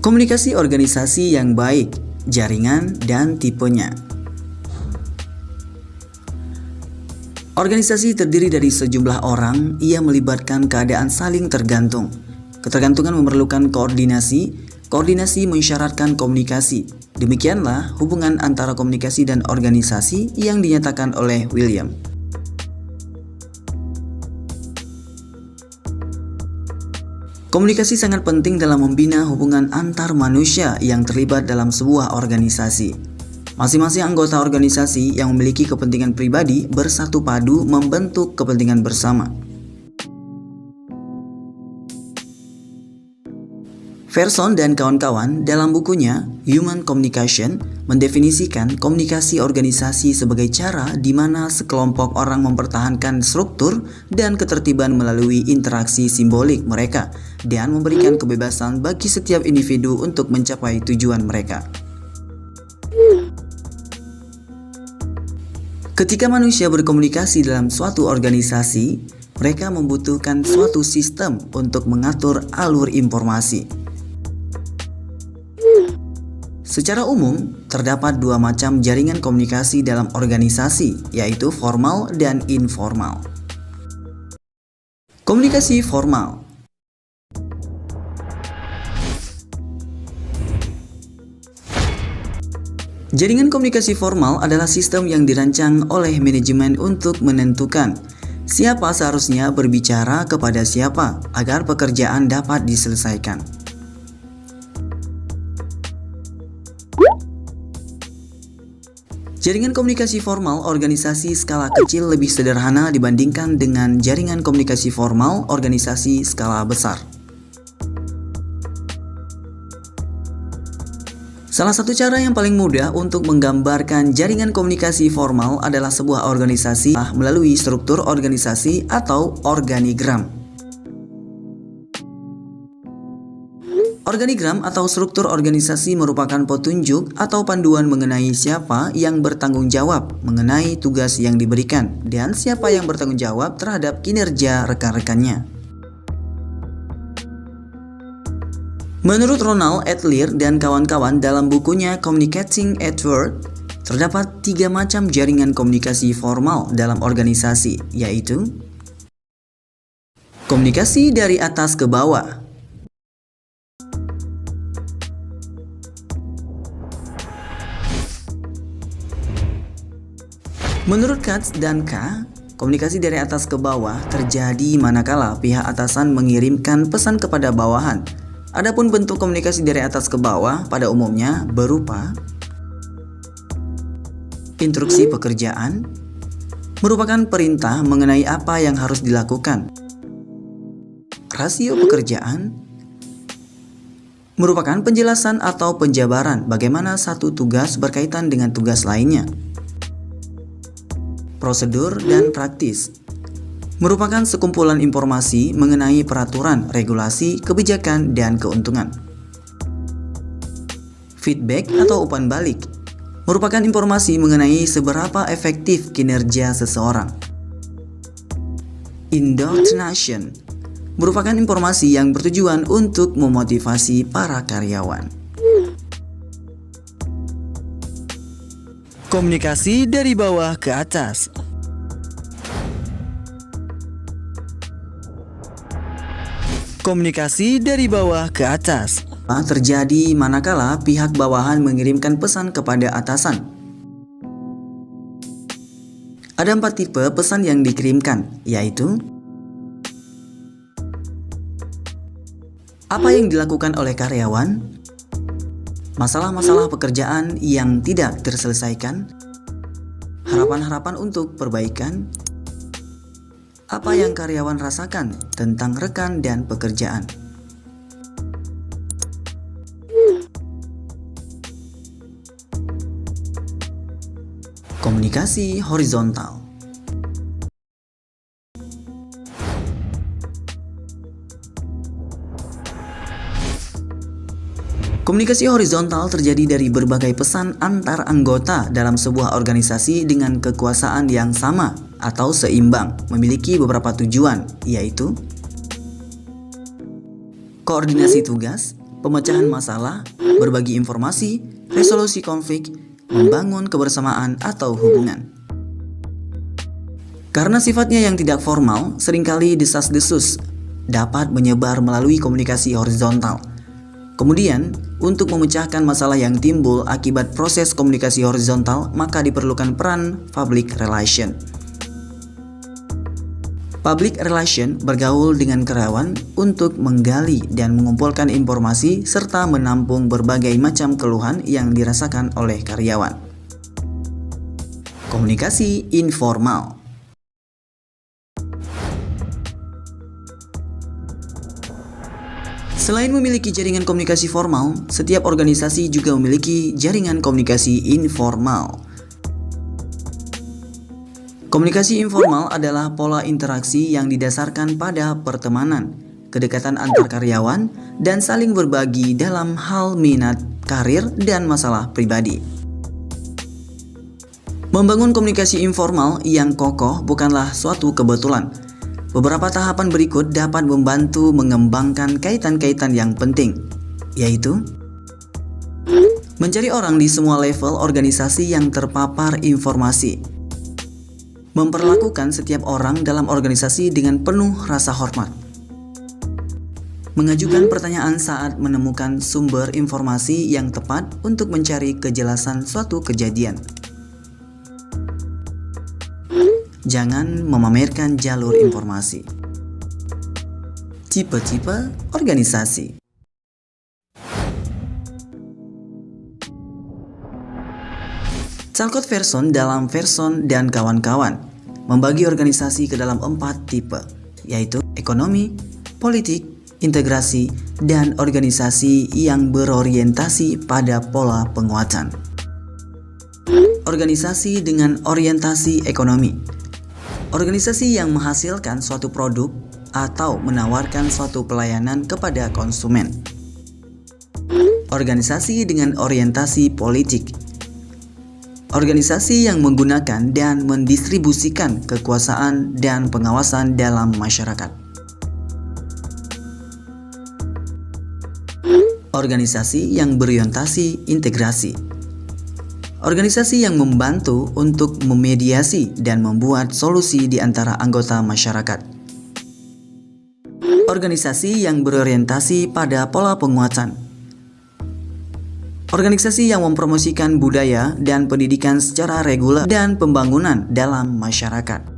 Komunikasi organisasi yang baik, jaringan dan tipenya. Organisasi terdiri dari sejumlah orang, ia melibatkan keadaan saling tergantung. Ketergantungan memerlukan koordinasi, koordinasi mensyaratkan komunikasi. Demikianlah hubungan antara komunikasi dan organisasi yang dinyatakan oleh William. Komunikasi sangat penting dalam membina hubungan antar manusia yang terlibat dalam sebuah organisasi. Masing-masing anggota organisasi yang memiliki kepentingan pribadi bersatu padu membentuk kepentingan bersama. Verson dan kawan-kawan dalam bukunya Human Communication mendefinisikan komunikasi organisasi sebagai cara di mana sekelompok orang mempertahankan struktur dan ketertiban melalui interaksi simbolik mereka dan memberikan kebebasan bagi setiap individu untuk mencapai tujuan mereka. Ketika manusia berkomunikasi dalam suatu organisasi, mereka membutuhkan suatu sistem untuk mengatur alur informasi. Secara umum, terdapat dua macam jaringan komunikasi dalam organisasi, yaitu formal dan informal. Komunikasi formal. Jaringan komunikasi formal adalah sistem yang dirancang oleh manajemen untuk menentukan siapa seharusnya berbicara kepada siapa agar pekerjaan dapat diselesaikan. Jaringan komunikasi formal organisasi skala kecil lebih sederhana dibandingkan dengan jaringan komunikasi formal organisasi skala besar. Salah satu cara yang paling mudah untuk menggambarkan jaringan komunikasi formal adalah sebuah organisasi melalui struktur organisasi atau organigram. Organigram atau struktur organisasi merupakan petunjuk atau panduan mengenai siapa yang bertanggung jawab mengenai tugas yang diberikan dan siapa yang bertanggung jawab terhadap kinerja rekan-rekannya. Menurut Ronald Adler dan kawan-kawan dalam bukunya Communicating at Work, terdapat 3 macam jaringan komunikasi formal dalam organisasi, yaitu komunikasi dari atas ke bawah. Menurut Katz dan K, komunikasi dari atas ke bawah terjadi manakala pihak atasan mengirimkan pesan kepada bawahan. Adapun bentuk komunikasi dari atas ke bawah pada umumnya berupa instruksi pekerjaan, merupakan perintah mengenai apa yang harus dilakukan. Rasio pekerjaan merupakan penjelasan atau penjabaran bagaimana satu tugas berkaitan dengan tugas lainnya. Prosedur dan praktis merupakan sekumpulan informasi mengenai peraturan, regulasi, kebijakan, dan keuntungan. Feedback atau umpan balik merupakan informasi mengenai seberapa efektif kinerja seseorang. Indoctrination merupakan informasi yang bertujuan untuk memotivasi para karyawan. Komunikasi dari bawah ke atas. Komunikasi dari bawah ke atas terjadi manakala pihak bawahan mengirimkan pesan kepada atasan. Ada 4 tipe pesan yang dikirimkan, yaitu apa yang dilakukan oleh karyawan, masalah-masalah pekerjaan yang tidak terselesaikan, harapan-harapan untuk perbaikan, apa yang karyawan rasakan tentang rekan dan pekerjaan. Komunikasi horizontal. Komunikasi horizontal terjadi dari berbagai pesan antar anggota dalam sebuah organisasi dengan kekuasaan yang sama atau seimbang, memiliki beberapa tujuan, yaitu koordinasi tugas, pemecahan masalah, berbagi informasi, resolusi konflik, membangun kebersamaan atau hubungan. Karena sifatnya yang tidak formal, seringkali desas-desus dapat menyebar melalui komunikasi horizontal. Kemudian, untuk memecahkan masalah yang timbul akibat proses komunikasi horizontal, maka diperlukan peran public relation. Public relation bergaul dengan karyawan untuk menggali dan mengumpulkan informasi serta menampung berbagai macam keluhan yang dirasakan oleh karyawan. Komunikasi informal. Selain memiliki jaringan komunikasi formal, setiap organisasi juga memiliki jaringan komunikasi informal. Komunikasi informal adalah pola interaksi yang didasarkan pada pertemanan, kedekatan antar karyawan, dan saling berbagi dalam hal minat, karir, dan masalah pribadi. Membangun komunikasi informal yang kokoh bukanlah suatu kebetulan. Beberapa tahapan berikut dapat membantu mengembangkan kaitan-kaitan yang penting, yaitu mencari orang di semua level organisasi yang terpapar informasi, memperlakukan setiap orang dalam organisasi dengan penuh rasa hormat, mengajukan pertanyaan saat menemukan sumber informasi yang tepat untuk mencari kejelasan suatu kejadian. Jangan memamerkan jalur informasi. Tipe-tipe organisasi. Charlotte Verson dalam Verson dan kawan-kawan membagi organisasi ke dalam 4 tipe, yaitu ekonomi, politik, integrasi, dan organisasi yang berorientasi pada pola penguatan. Organisasi dengan orientasi ekonomi. Organisasi yang menghasilkan suatu produk atau menawarkan suatu pelayanan kepada konsumen. Organisasi dengan orientasi politik. Organisasi yang menggunakan dan mendistribusikan kekuasaan dan pengawasan dalam masyarakat. Organisasi yang berorientasi integrasi. Organisasi yang membantu untuk memediasi dan membuat solusi di antara anggota masyarakat. Organisasi yang berorientasi pada pola penguatan. Organisasi yang mempromosikan budaya dan pendidikan secara reguler dan pembangunan dalam masyarakat.